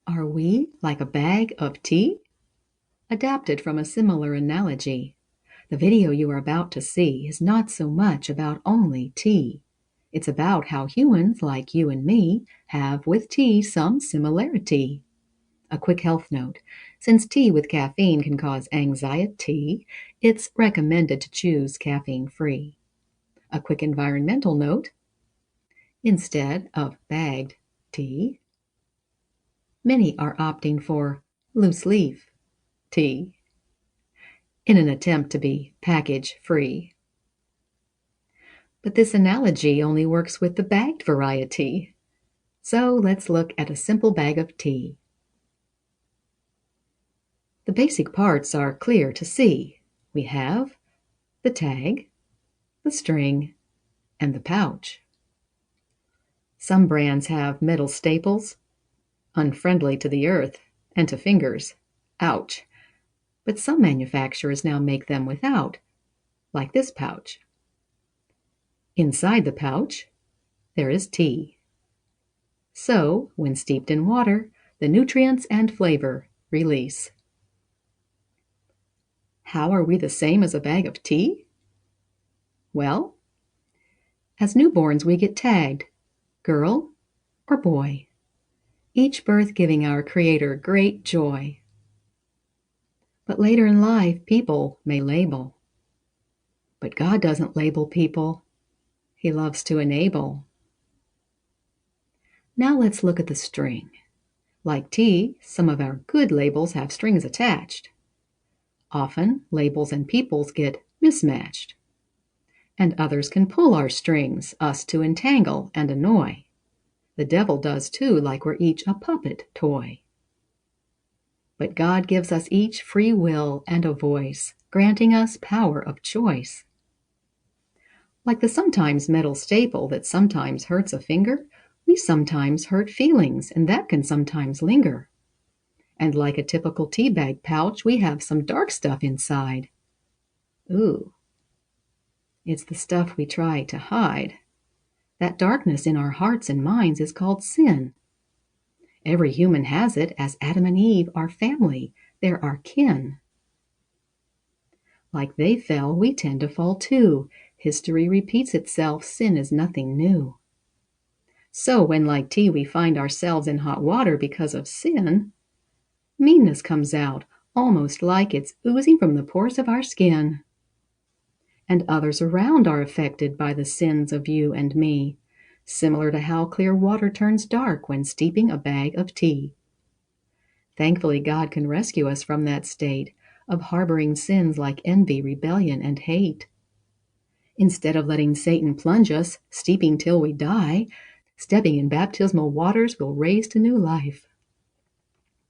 Are we like a bag of tea? Adapted from a similar analogy. The video you are about to see is not so much about only tea. It's about how humans like you and me have with tea some similarity. A quick health note. Since tea with caffeine can cause anxiety, it's recommended to choose caffeine-free. A quick environmental note. Instead of bagged tea, many are opting for loose-leaf tea in an attempt to be package-free. But this analogy only works with the bagged variety. So let's look at a simple bag of tea. The basic parts are clear to see. We have the tag, the string, and the pouch. Some brands have metal staples, unfriendly to the earth and to fingers. Ouch! But some manufacturers now make them without, like this pouch. Inside the pouch, there is tea. So, when steeped in water, the nutrients and flavor release. How are we the same as a bag of tea? Well, as newborns we get tagged, girl or boy, each birth giving our Creator great joy. But later in life, people may label. But God doesn't label people. He loves to enable. Now let's look at the string. Like tea, some of our good labels have strings attached. Often, labels and peoples get mismatched. And others can pull our strings, us to entangle and annoy. The devil does too, like we're each a puppet toy. But God gives us each free will and a voice, granting us power of choice. Like the sometimes metal staple that sometimes hurts a finger, we sometimes hurt feelings, and that can sometimes linger. And like a typical tea bag pouch, we have some dark stuff inside. Ooh, it's the stuff we try to hide. That darkness in our hearts and minds is called sin. Every human has it, as Adam and Eve are family. They're our kin. Like they fell, we tend to fall too. History repeats itself. Sin is nothing new. So when, like tea, we find ourselves in hot water because of sin, meanness comes out, almost like it's oozing from the pores of our skin. And others around are affected by the sins of you and me, similar to how clear water turns dark when steeping a bag of tea. Thankfully, God can rescue us from that state of harboring sins like envy, rebellion, and hate. Instead of letting Satan plunge us, steeping till we die, stepping in baptismal waters will raise to new life.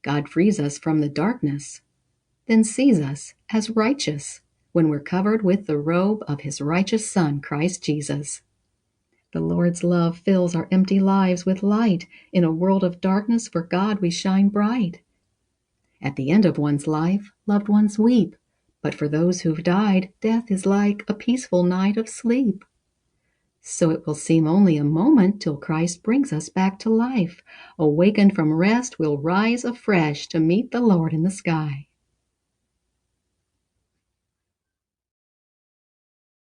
God frees us from the darkness, then sees us as righteous when we're covered with the robe of his righteous Son, Christ Jesus. The Lord's love fills our empty lives with light. In a world of darkness, for God we shine bright. At the end of one's life, loved ones weep, but for those who've died, death is like a peaceful night of sleep. So it will seem only a moment till Christ brings us back to life. Awakened from rest, we'll rise afresh to meet the Lord in the sky.